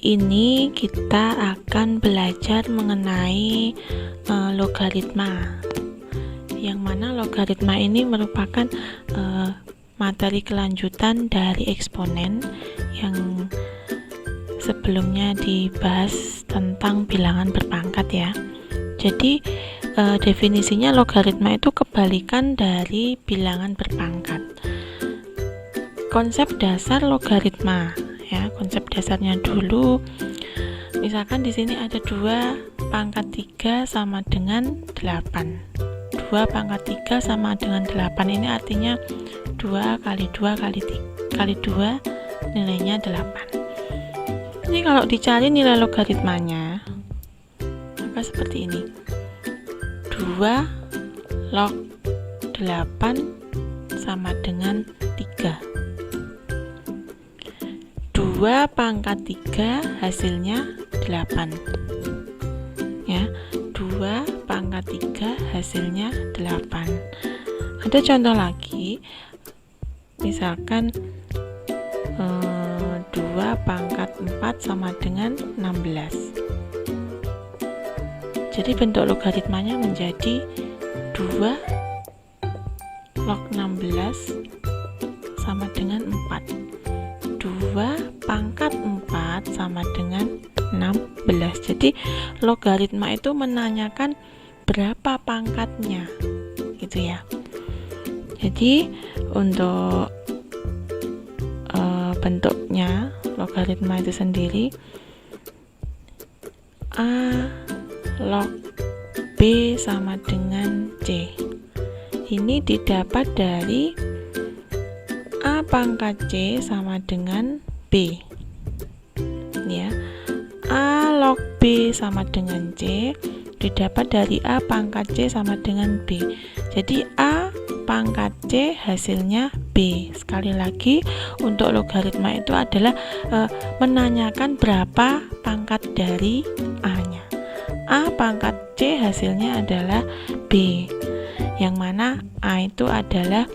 ini kita akan belajar mengenai logaritma, yang mana logaritma ini merupakan materi kelanjutan dari eksponen yang sebelumnya dibahas tentang bilangan berpangkat ya. Jadi definisinya logaritma itu kebalikan dari bilangan berpangkat. Konsep dasar logaritma ya, konsep dasarnya dulu. Misalkan di sini ada 2 pangkat 3 sama dengan 8. 2 pangkat 3 sama dengan 8 ini artinya 2 kali 2 kali 2 nilainya 8. Ini kalau dicari nilai logaritmanya maka seperti ini. 2 log 8 sama dengan 3. 2 pangkat 3 hasilnya 8 ya. 2 pangkat 3 hasilnya 8. Ada contoh lagi, misalkan 2 pangkat 4 sama dengan 16. Jadi bentuk logaritmanya menjadi 2 log 16 sama dengan 4. 2 pangkat 4 sama dengan 16. Jadi logaritma itu menanyakan berapa pangkatnya gitu ya. Jadi untuk bentuknya logaritma itu sendiri A log B sama dengan C. Ini didapat dari A pangkat C sama dengan B ya. A log B sama dengan C didapat dari A pangkat C sama dengan B. Jadi A pangkat C hasilnya B. Sekali lagi, untuk logaritma itu adalah menanyakan berapa pangkat dari A-nya. A pangkat C hasilnya adalah B, yang mana A itu adalah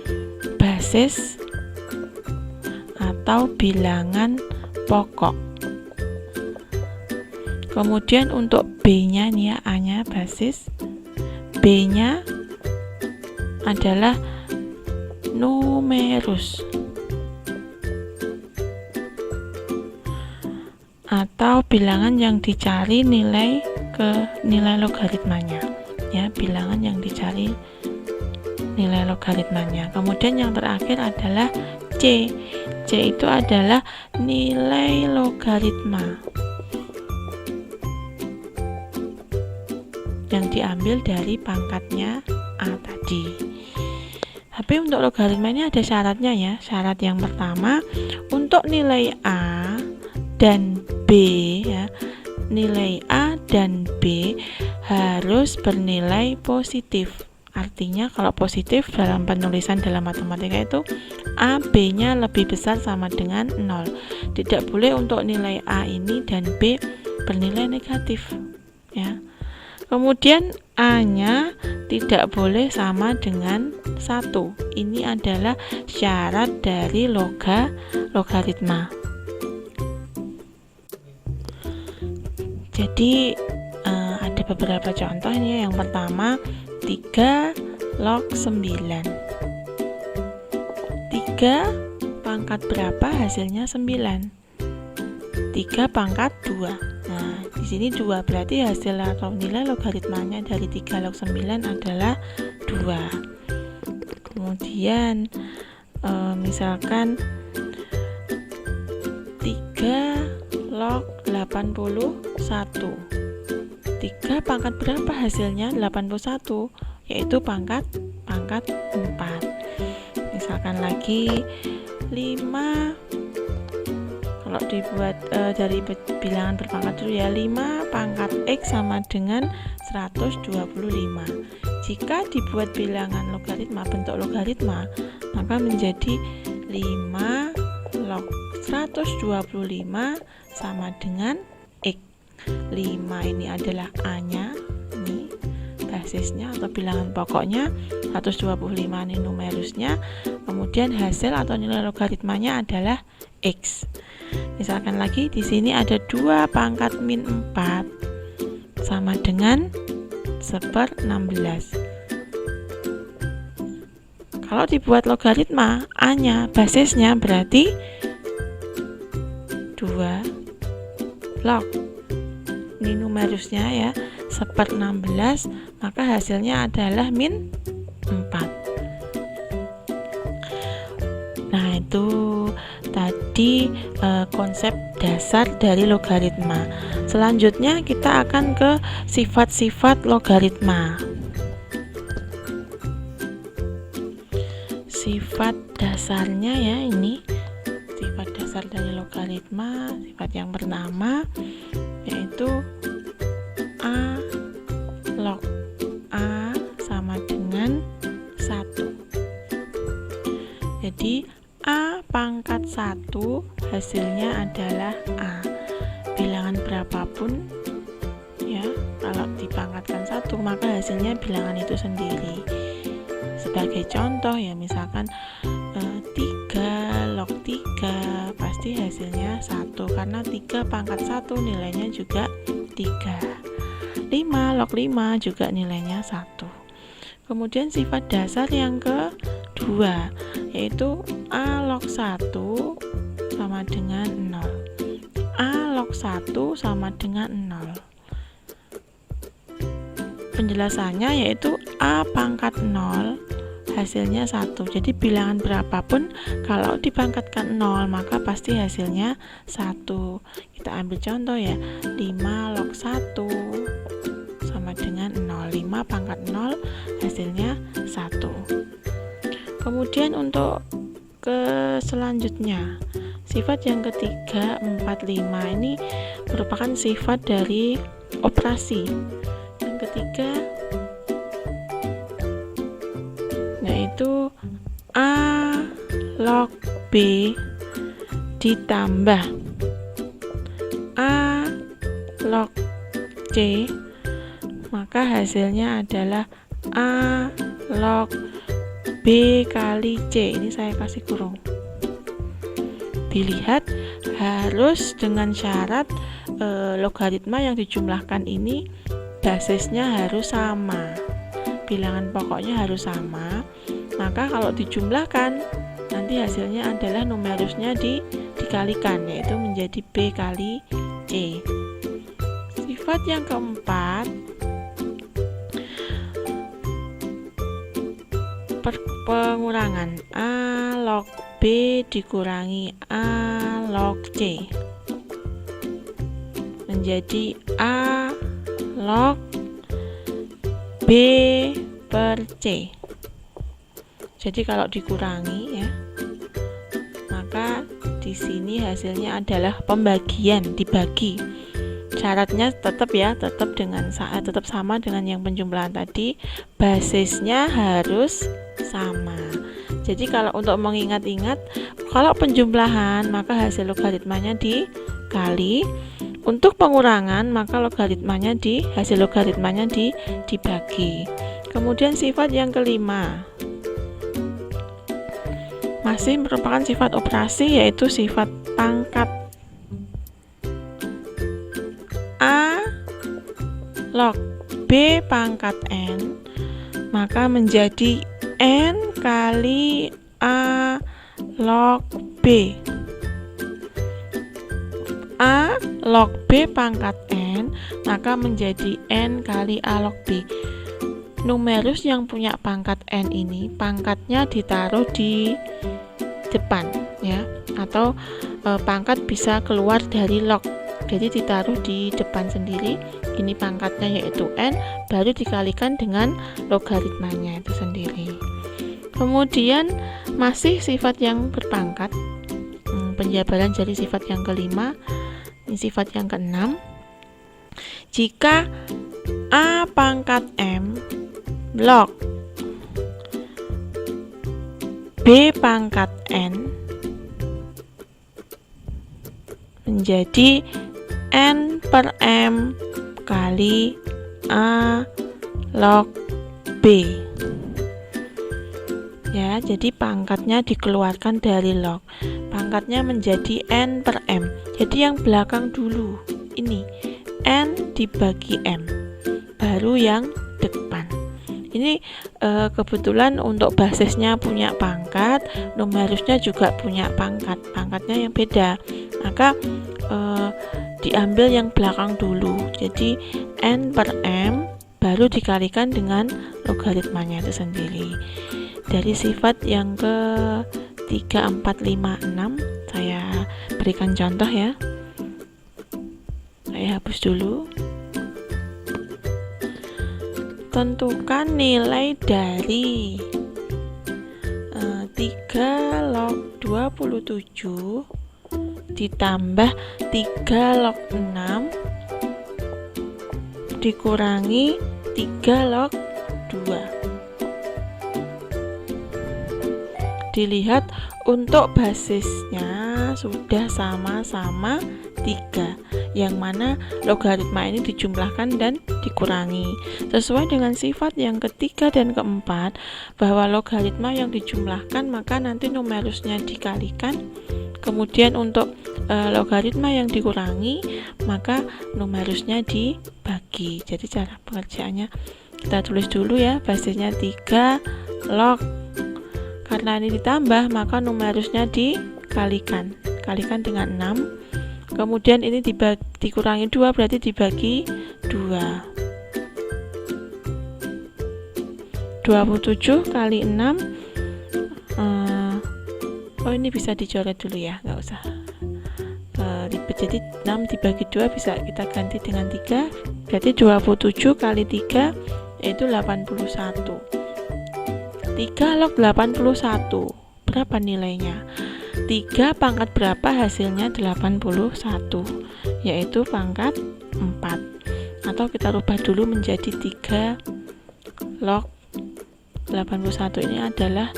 basis atau bilangan pokok. Kemudian untuk B-nya nih ya, A-nya basis, B-nya adalah numerus atau bilangan yang dicari nilai logaritmanya ya, bilangan yang dicari nilai logaritmanya. Kemudian yang terakhir adalah C. C itu adalah nilai logaritma yang diambil dari pangkatnya A tadi. Tapi untuk logaritma ini ada syaratnya ya. Syarat yang pertama, untuk nilai A dan B ya, nilai A dan B harus bernilai positif. Artinya kalau positif dalam penulisan dalam matematika itu A, B-nya lebih besar sama dengan 0. Tidak boleh untuk nilai A ini dan B bernilai negatif ya. Kemudian A-nya tidak boleh sama dengan 1. Ini adalah syarat dari logaritma. Jadi ada beberapa contohnya. Yang pertama 3 log 9. 3 pangkat berapa hasilnya 9? 3 pangkat 2. Nah, di sini 2 berarti hasil atau nilai logaritmanya dari 3 log 9 adalah 2. Kemudian misalkan 3 log 81. 3 pangkat berapa hasilnya? 81, yaitu pangkat 4. Misalkan lagi 5, kalau dibuat dari bilangan berpangkat dulu ya, 5 pangkat X sama dengan 125. Jika dibuat bilangan logaritma, bentuk logaritma, maka menjadi 5 log 125 sama dengan X. 5 ini adalah A-nya, ini basisnya atau bilangan pokoknya, 125 ini numerusnya, kemudian hasil atau nilai logaritmanya adalah X. Misalkan lagi di sini ada 2 pangkat min 4 sama dengan 1/16. Kalau dibuat logaritma, A-nya basisnya berarti 2 log. Ini numerusnya ya, 1/16, maka hasilnya adalah min 4. Nah, itu tadi konsep dasar dari logaritma. Selanjutnya kita akan ke sifat-sifat logaritma. Sifat dasarnya ya, ini sifat dasar dari logaritma. Sifat yang pertama yaitu A log A sama dengan 1. Jadi A pangkat 1 hasilnya adalah A. Bilangan berapapun ya, kalau dipangkatkan 1 maka hasilnya bilangan itu sendiri. Sebagai contoh ya, misalkan 3 log 3 pasti hasilnya 1, karena 3 pangkat 1 nilainya juga 3. 5 log 5 juga nilainya 1. Kemudian sifat dasar yang kedua yaitu A log 1 sama dengan 0. A log 1 sama dengan 0. Penjelasannya yaitu A pangkat 0 hasilnya 1. Jadi bilangan berapapun kalau dipangkatkan 0 maka pasti hasilnya 1. Kita ambil contoh ya, 5 log 1 sama dengan 0. 5 pangkat 0 hasilnya 1. Kemudian untuk ke selanjutnya, sifat yang ketiga 4, 5 ini merupakan sifat dari operasi. Yang ketiga yaitu A log B ditambah A log C, maka hasilnya adalah A log B kali C. Ini saya kasih kurung. Dilihat harus dengan syarat logaritma yang dijumlahkan ini basisnya harus sama, bilangan pokoknya harus sama. Maka kalau dijumlahkan nanti hasilnya adalah numerusnya dikalikan, yaitu menjadi B kali C. Sifat yang keempat pengurangan A log B dikurangi A log C menjadi A log B per C. Jadi kalau dikurangi ya, maka di sini hasilnya adalah pembagian, dibagi. Syaratnya tetap ya, tetap sama dengan yang penjumlahan tadi, basisnya harus sama. Jadi kalau untuk mengingat-ingat, kalau penjumlahan maka hasil logaritmanya dikali, untuk pengurangan maka hasil logaritmanya dibagi. Kemudian sifat yang kelima masih merupakan sifat operasi, yaitu sifat pangkat. A log B pangkat N maka menjadi N kali A log B. A log B pangkat N maka menjadi N kali A log B. Numerus yang punya pangkat N ini pangkatnya ditaruh di depan ya, atau pangkat bisa keluar dari log, jadi ditaruh di depan sendiri. Ini pangkatnya yaitu N, baru dikalikan dengan logaritmanya itu sendiri. Kemudian masih sifat yang berpangkat, penjabaran dari sifat yang kelima. Ini sifat yang keenam, jika A pangkat M log B pangkat N menjadi N per M kali A log B. Ya, jadi pangkatnya dikeluarkan dari log. Pangkat pangkatnya menjadi n per m. Jadi yang belakang dulu, ini n dibagi m, baru yang depan. Ini kebetulan untuk basisnya punya pangkat, numerusnya juga punya pangkat, pangkatnya yang beda, maka diambil yang belakang dulu. Jadi n per m baru dikalikan dengan logaritmanya itu sendiri. Dari sifat yang ke 3, 4, 5, 6 saya berikan contoh ya. Saya hapus dulu. Tentukan nilai dari 3 log 27 ditambah 3 log 6 dikurangi 3 log 2. Dilihat untuk basisnya sudah sama-sama 3, yang mana logaritma ini dijumlahkan dan dikurangi sesuai dengan sifat yang ketiga dan keempat, bahwa logaritma yang dijumlahkan maka nanti numerusnya dikalikan, kemudian untuk logaritma yang dikurangi maka numerusnya dibagi. Jadi cara pengerjaannya kita tulis dulu ya, basisnya 3 log, karena ini ditambah maka numerusnya dikalikan, kalikan dengan 6, kemudian ini dikurangi 2 berarti dibagi 2. 27 kali 6, oh ini bisa dicoret dulu ya, nggak usah ribet. Jadi 6 dibagi 2 bisa kita ganti dengan 3, berarti 27 kali 3 yaitu 81. 3 log 81 berapa nilainya? 3 pangkat berapa hasilnya? 81, yaitu pangkat 4, atau kita rubah dulu menjadi 3 log 81 ini adalah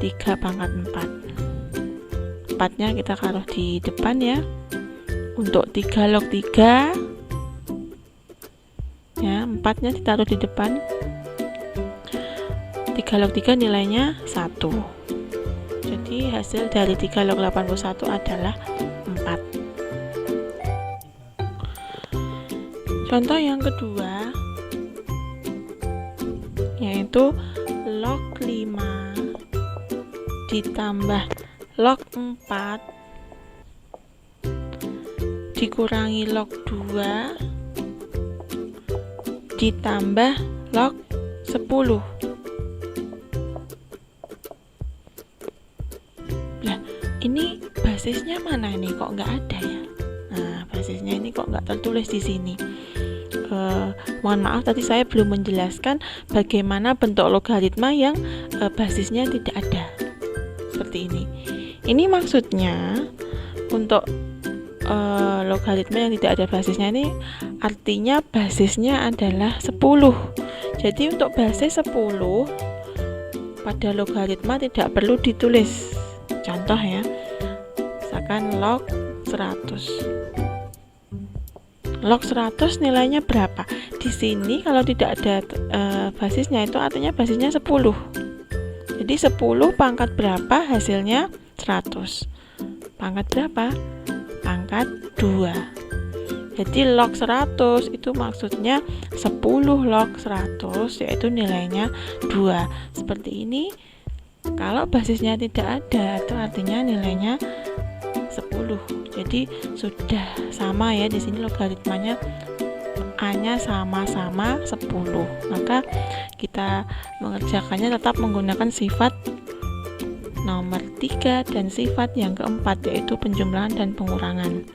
3 pangkat 4. 4 nya kita taruh di depan ya. Untuk 3 log 3 ya, 4 nya ditaruh di depan. 3 log 3 nilainya 1. Jadi hasil dari 3 log 81 adalah 4. Contoh yang kedua yaitu log 5 ditambah log 4 dikurangi log 2 ditambah log 10. Ini basisnya mana ini, kok nggak ada ya? Nah, basisnya ini kok nggak tertulis di sini. Mohon maaf tadi saya belum menjelaskan bagaimana bentuk logaritma yang basisnya tidak ada seperti ini. Ini maksudnya untuk logaritma yang tidak ada basisnya ini artinya basisnya adalah 10. Jadi untuk basis 10 pada logaritma tidak perlu ditulis. Contoh ya, misalkan log 100. Log 100 nilainya berapa? Di sini kalau tidak ada basisnya itu artinya basisnya 10. Jadi 10 pangkat berapa hasilnya? 100. Pangkat berapa? Pangkat 2. Jadi log 100 itu maksudnya 10 log 100, yaitu nilainya 2. Seperti ini. Kalau basisnya tidak ada, itu artinya nilainya 10. Jadi sudah sama ya, di sini logaritmanya A-nya sama-sama 10. Maka kita mengerjakannya tetap menggunakan sifat nomor 3 dan sifat yang keempat, yaitu penjumlahan dan pengurangan.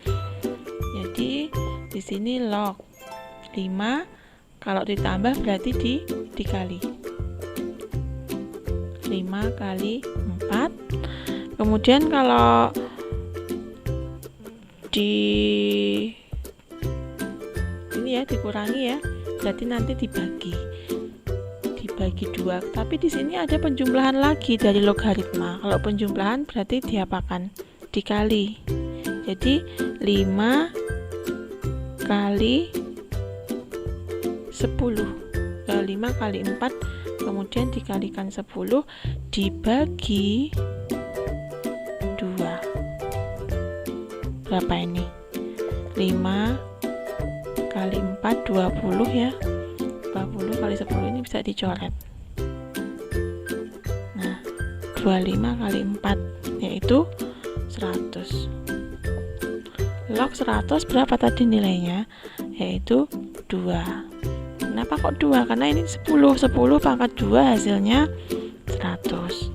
Jadi di sini log 5 kalau ditambah berarti dikali. 5 kali 4. Kemudian kalau ini ya dikurangi ya, berarti nanti dibagi 2. Tapi di sini ada penjumlahan lagi dari logaritma. Kalau penjumlahan berarti diapakan? Dikali. Jadi 5 kali 10. 5 kali 4 kemudian dikalikan 10 dibagi 2. berapa ini? 5 kali 4 20 ya. 20 kali 10 ini bisa dicoret. Nah, 25 kali 4 yaitu 100. Log 100 berapa tadi nilainya? Yaitu 2. Kenapa kok 2? Karena ini 10 pangkat 2 hasilnya 100.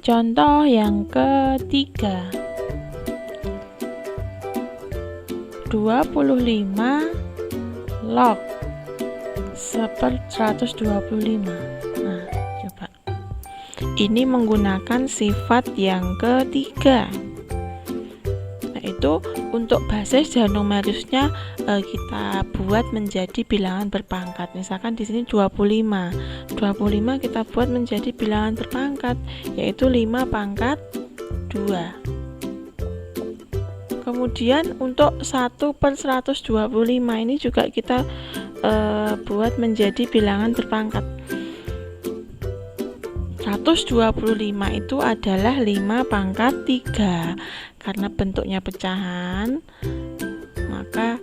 Contoh yang ketiga, 25 log 125. Nah, coba. Ini menggunakan sifat yang ketiga, yaitu untuk basis dan numerusnya kita buat menjadi bilangan berpangkat. Misalkan di sini 25 kita buat menjadi bilangan berpangkat, yaitu 5 pangkat 2. Kemudian untuk 1/125 ini juga kita buat menjadi bilangan berpangkat. 125 itu adalah 5 pangkat 3. Karena bentuknya pecahan, maka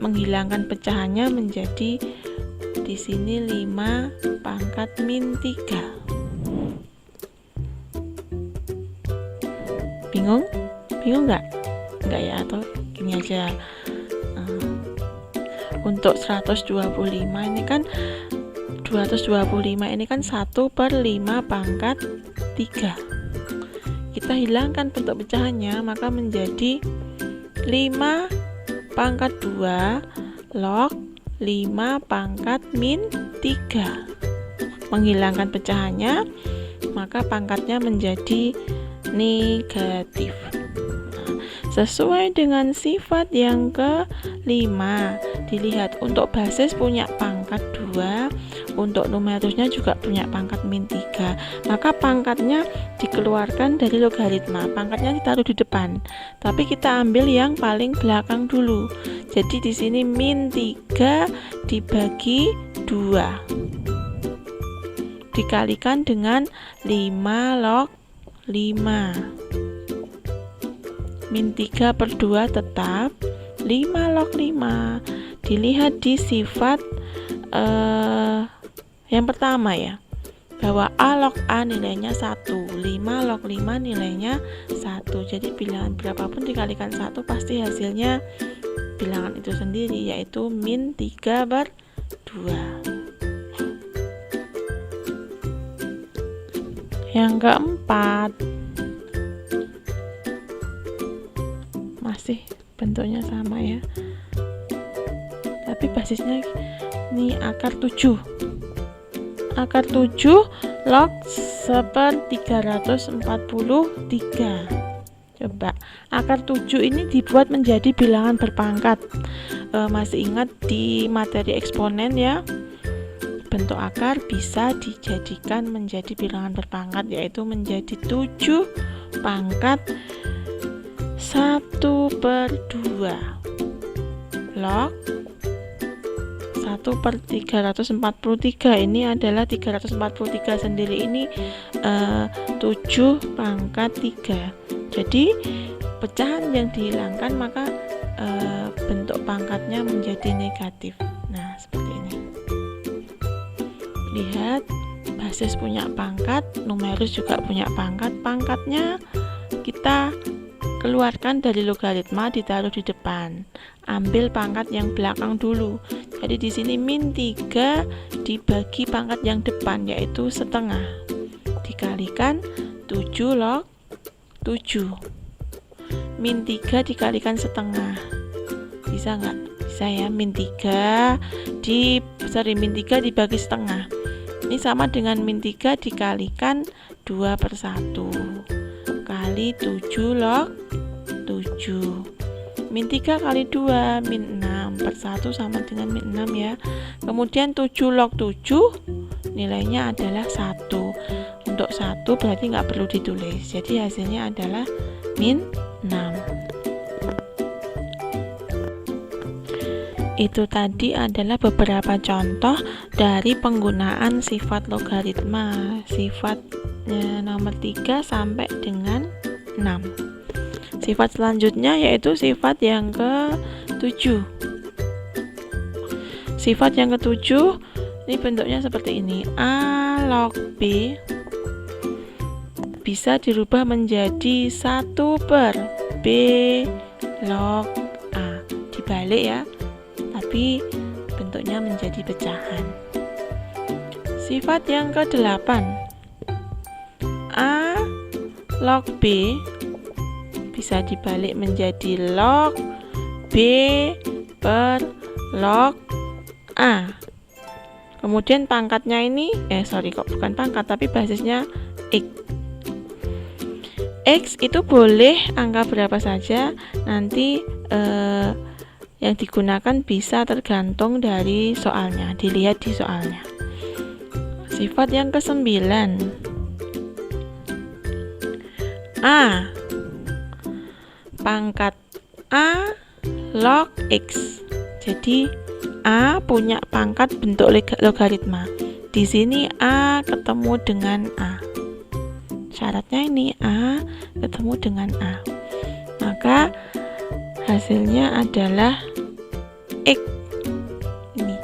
menghilangkan pecahannya menjadi di sini 5 pangkat min 3. Bingung? Bingung nggak? Nggak ya, atau gini aja. Untuk 125 ini kan 225 ini kan 1/5 pangkat 3. Kita hilangkan bentuk pecahannya, maka menjadi 5 pangkat 2 log 5 pangkat min 3. Menghilangkan pecahannya, maka pangkatnya menjadi negatif. Sesuai dengan sifat yang kelima, dilihat untuk basis punya pangkat 2, untuk numerusnya juga punya pangkat min 3, maka pangkatnya dikeluarkan dari logaritma, pangkatnya ditaruh di depan, tapi kita ambil yang paling belakang dulu. Jadi di sini min 3 dibagi 2 dikalikan dengan 5 log 5. Min 3/2 tetap 5 log 5. Dilihat di sifat yang pertama ya, bahwa A log A nilainya 1, 5 log 5 nilainya 1. Jadi bilangan berapapun dikalikan 1 pasti hasilnya bilangan itu sendiri, yaitu min 3/2. Yang keempat, masih bentuknya sama ya, tapi basisnya ini akar 7 log 1/343. Coba akar 7 ini dibuat menjadi bilangan berpangkat. Masih ingat di materi eksponen ya, bentuk akar bisa dijadikan menjadi bilangan berpangkat, yaitu menjadi 7 pangkat 1/2 log 1/343. Ini adalah 343 sendiri, ini 7 pangkat 3. Jadi pecahan yang dihilangkan, maka bentuk pangkatnya menjadi negatif. Nah, seperti ini. Lihat, basis punya pangkat, numerus juga punya pangkat. Pangkatnya kita keluarkan dari logaritma, ditaruh di depan. Ambil pangkat yang belakang dulu. Jadi di sini min 3 dibagi pangkat yang depan, yaitu setengah. Dikalikan 7 log 7. Min 3 dikalikan setengah. Bisa nggak? Bisa ya, min 3 dibagi setengah. Ini sama dengan min 3 dikalikan 2/1 kali 7 log 7. Min 3 kali 2 min 6/1 sama dengan min 6 ya. Kemudian 7 log 7 nilainya adalah 1. Untuk 1 berarti nggak perlu ditulis. Jadi hasilnya adalah min 6. Itu tadi adalah beberapa contoh dari penggunaan sifat logaritma. Sifat nomor 3 sampai dengan 6. Sifat selanjutnya yaitu sifat yang ke-7. Sifat yang ke-7 ini bentuknya seperti ini. A log B bisa dirubah menjadi 1 per B log A. Dibalik ya, tapi bentuknya menjadi pecahan. Sifat yang ke-8. A log B bisa dibalik menjadi log B per log A. Kemudian pangkatnya ini, bukan pangkat, tapi basisnya X. X itu boleh angka berapa saja, nanti yang digunakan bisa tergantung dari soalnya, dilihat di soalnya. Sifat yang ke-9. A pangkat A log X. Jadi A punya pangkat bentuk logaritma. Di sini A ketemu dengan A. Syaratnya ini A ketemu dengan A. Maka hasilnya adalah X. Ini.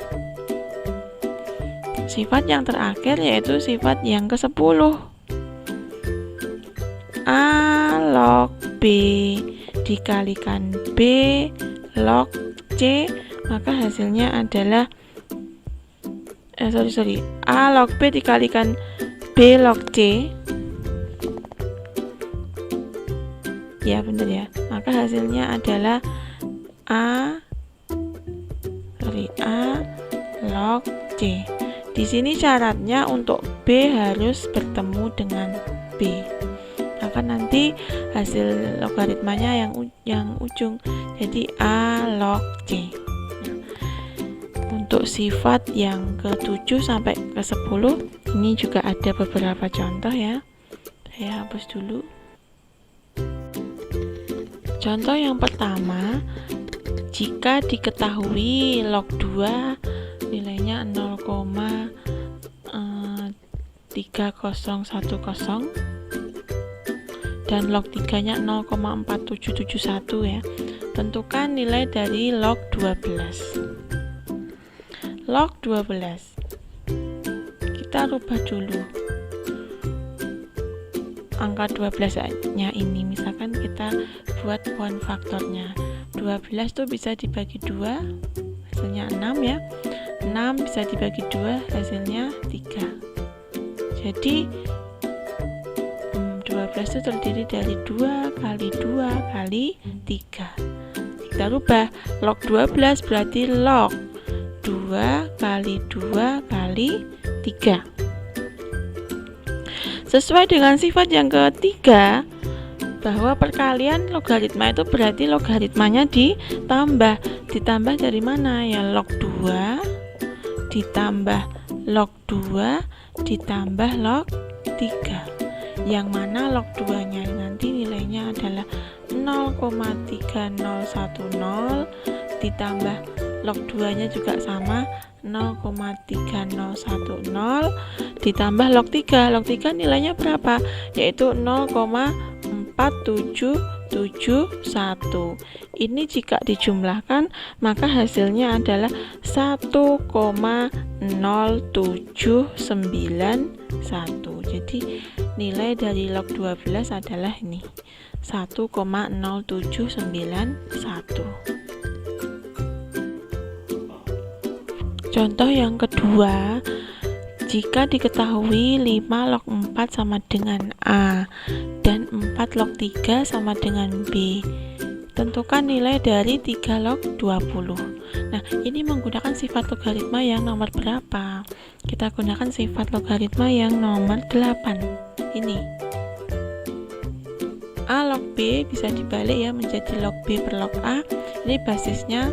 Sifat yang terakhir yaitu sifat yang ke-10. A log B dikalikan B log C, maka hasilnya adalah A log B dikalikan B log C. Ya benar ya. Maka hasilnya adalah A log C. Di sini syaratnya untuk B harus bertemu dengan B. Maka nanti hasil logaritmanya yang ujung jadi A log C. Untuk sifat yang ke-7 sampai ke-10 ini juga ada beberapa contoh ya. Saya hapus dulu. Contoh yang pertama, jika diketahui log 2 nilainya 0,3010 dan log 3-nya 0,4771 ya. Tentukan nilai dari log 12. Log 12. Kita rubah dulu. Angka 12-nya ini misalkan kita buat one faktornya. 12 itu bisa dibagi 2, hasilnya 6 ya. 6 bisa dibagi 2, hasilnya 3. Jadi 12 itu terdiri dari 2 kali 2 kali 3. Kita rubah, log 12 berarti log 2 kali 2 kali 3. Sesuai dengan sifat yang ketiga, bahwa perkalian logaritma itu berarti logaritmanya ditambah. Ditambah dari mana? Ya log 2 ditambah log 2 ditambah log 3. Yang mana log 2-nya nanti nilainya adalah 0,3010 ditambah log 2-nya juga sama 0,3010 ditambah log 3. Log 3 nilainya berapa? Yaitu 0,4771. Ini jika dijumlahkan maka hasilnya adalah 1,0791. Jadi nilai dari log 12 adalah ini 1,0791. Contoh yang kedua, jika diketahui 5 log 4 sama dengan A dan 4 log 3 sama dengan B, tentukan nilai dari 3 log 20. Nah, ini menggunakan sifat logaritma yang nomor berapa? Kita gunakan sifat logaritma yang nomor 8. Ini A log B bisa dibalik ya menjadi log B per log A. Ini basisnya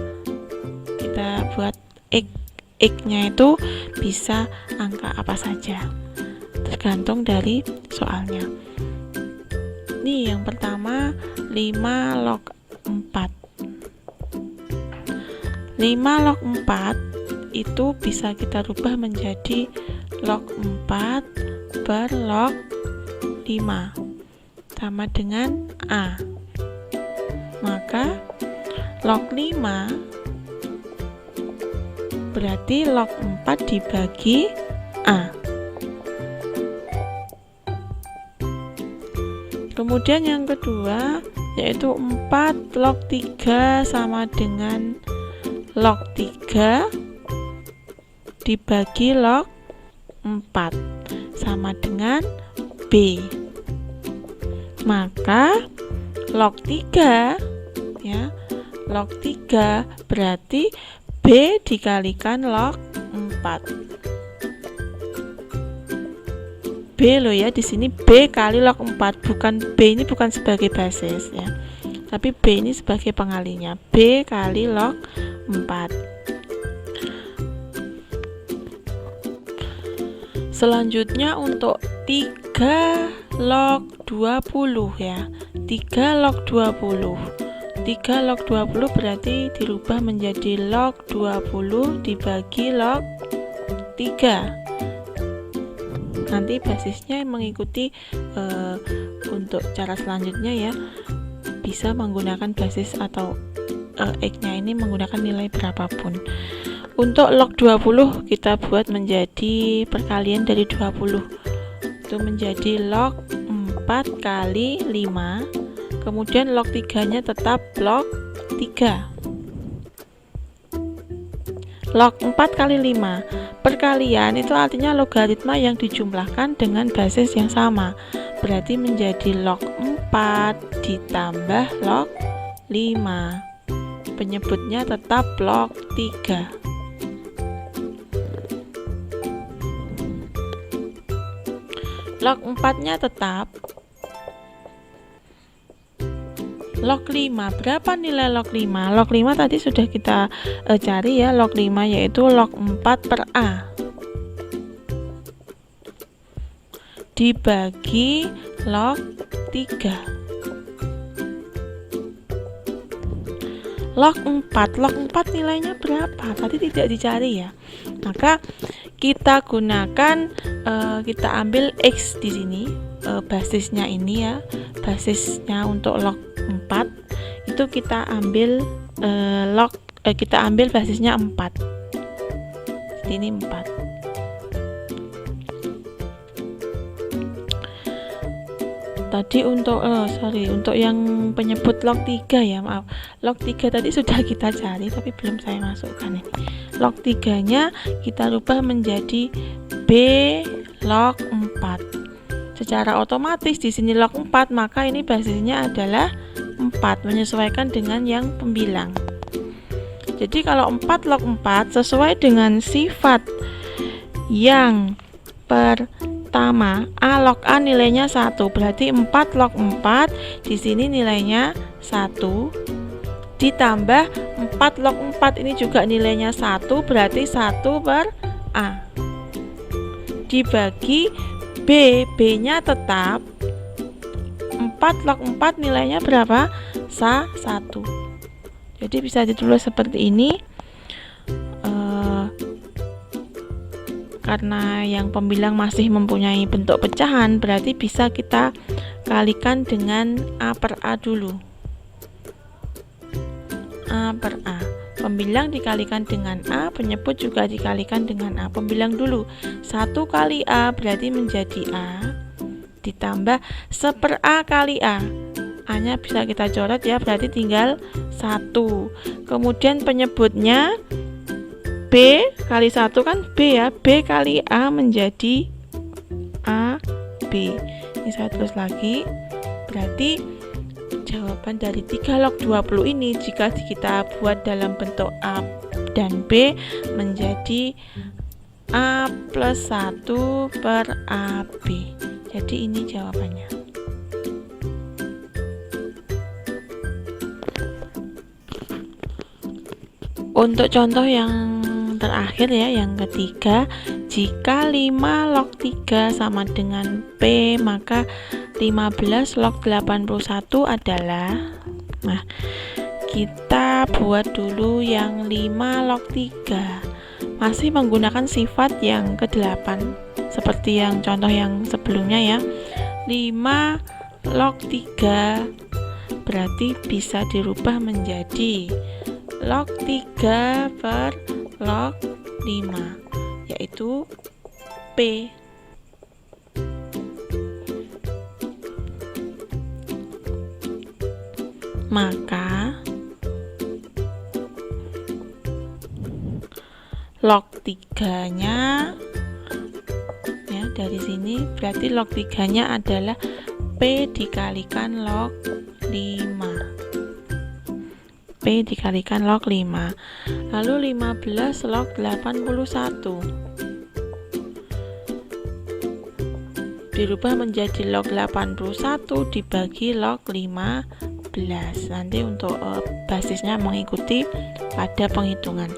kita buat X. X-nya itu bisa angka apa saja, tergantung dari soalnya. Nih yang pertama 5 log 4. 5 log 4 itu bisa kita rubah menjadi log 4 per log 5 sama dengan A. Maka log 5 berarti log 4 dibagi A. Kemudian yang kedua yaitu 4 log 3 sama dengan log 3 dibagi log 4 sama dengan B. Maka log 3 ya, log 3 berarti B dikalikan log 4. B loh ya, di sini B kali log 4, bukan B ini bukan sebagai basis ya. Tapi B ini sebagai pengalinya. B kali log 4. Selanjutnya untuk 3 log 20 ya. 3 log 20. 3 log 20 berarti dirubah menjadi log 20 dibagi log 3. Nanti basisnya mengikuti untuk cara selanjutnya ya, bisa menggunakan basis atau X-nya ini menggunakan nilai berapapun. Untuk log 20 kita buat menjadi perkalian dari 20, itu menjadi log 4 kali 5, kemudian log 3 nya tetap log 3. Log 4 kali 5 perkalian itu artinya logaritma yang dijumlahkan dengan basis yang sama, berarti menjadi log 4 ditambah log 5, penyebutnya tetap log 3. Log 4 nya tetap log 5. Berapa nilai log 5? Log 5 tadi sudah kita cari ya, log 5 yaitu log 4 per A dibagi log 3. Log 4 nilainya berapa? Tadi tidak dicari ya. Maka kita gunakan kita ambil X di sini, basisnya ini ya, basisnya untuk log 4 itu kita ambil kita ambil basisnya 4. Ini 4. Tadi untuk untuk yang penyebut log 3 ya, maaf. Log 3 tadi sudah kita cari tapi belum saya masukkan ini. Log 3 nya kita rubah menjadi B log 4. Secara otomatis di sini log 4, maka ini basisnya adalah 4, menyesuaikan dengan yang pembilang. Jadi kalau 4 log 4 sesuai dengan sifat yang pertama, A log A nilainya 1, berarti 4 log 4 di sini nilainya 1 ditambah 4 log 4 ini juga nilainya 1, berarti 1 per A dibagi B, B-nya tetap 4 log 4 nilainya berapa? 1. Jadi bisa ditulis seperti ini. Karena yang pembilang masih mempunyai bentuk pecahan, berarti bisa kita kalikan dengan A per A dulu. A per A. Pembilang dikalikan dengan A, penyebut juga dikalikan dengan A. Pembilang dulu. 1 kali A berarti menjadi A ditambah 1/A kali A. A-nya bisa kita coret ya, berarti tinggal 1. Kemudian penyebutnya B kali 1 kan B ya, B kali A menjadi A B. Ini saya tulis lagi. Berarti jawaban dari 3 log 20 ini jika kita buat dalam bentuk A dan B menjadi A plus 1 per AB. Jadi ini jawabannya. Untuk contoh yang terakhir ya, yang ketiga, jika 5 log 3 sama dengan P, maka 15 log 81 adalah, nah kita buat dulu yang 5 log 3, masih menggunakan sifat yang ke-8 seperti yang contoh yang sebelumnya ya. 5 log 3 berarti bisa dirubah menjadi log 3 per log 5, yaitu P. Maka log 3-nya ya, dari sini berarti log 3-nya adalah P dikalikan log 5. P dikalikan log 5. Lalu 15 log 81 dirubah menjadi log 81 dibagi log 15. Nanti untuk basisnya mengikuti pada penghitungan.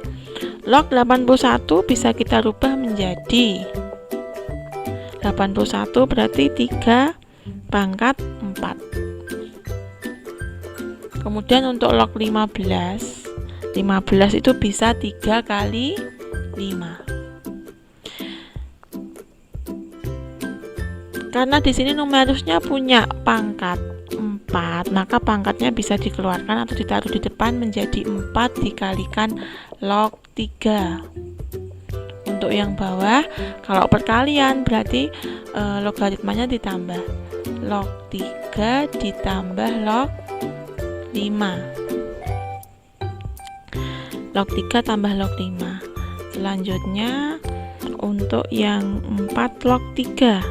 Log 81 bisa kita rubah menjadi 81 berarti 3 pangkat 4. Kemudian untuk log 15 itu bisa 3 kali 5. Karena di sini numerusnya punya pangkat 4, maka pangkatnya bisa dikeluarkan atau ditaruh di depan menjadi 4 dikalikan log 3. Untuk yang bawah, kalau perkalian berarti logaritmanya ditambah log 3 ditambah log 5. Log 3 tambah log 5. Selanjutnya untuk yang 4 log 3,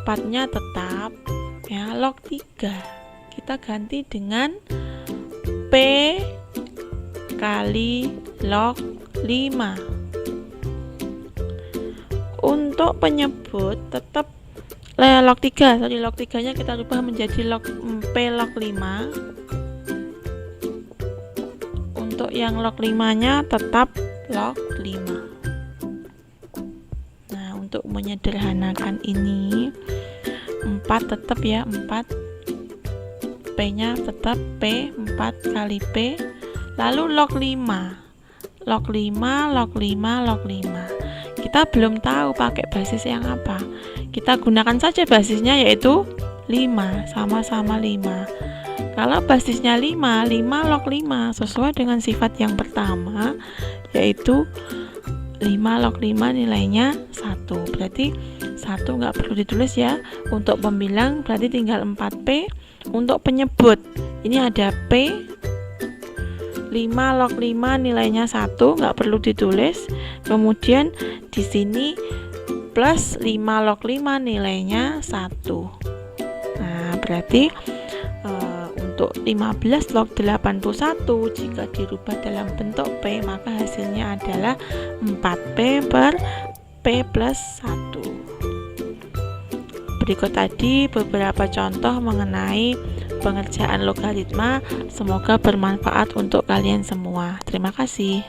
4-nya tetap ya, log 3 kita ganti dengan P kali log 5. Untuk penyebut tetap log 3, log 3-nya kita rubah menjadi log P log 5. Untuk yang log 5-nya tetap log 5. Nah, untuk menyederhanakan ini 4 tetap ya, 4 P-nya tetap P, 4 kali P. Lalu log 5. Log 5, log 5, log 5. Kita belum tahu pakai basis yang apa. Kita gunakan saja basisnya yaitu 5, sama-sama 5. Kalau basisnya 5 log 5 sesuai dengan sifat yang pertama, yaitu 5 log 5 nilainya 1. Berarti 1 nggak perlu ditulis ya. Untuk pembilang berarti tinggal 4P. Untuk penyebut ini ada P, 5 log 5 nilainya 1, nggak perlu ditulis. Kemudian di sini plus 5 log 5 nilainya 1. Nah, berarti untuk 15 log 81 jika dirubah dalam bentuk P, maka hasilnya adalah 4P per P plus 1. Berikut tadi beberapa contoh mengenai pengerjaan logaritma. Semoga bermanfaat untuk kalian semua. Terima kasih.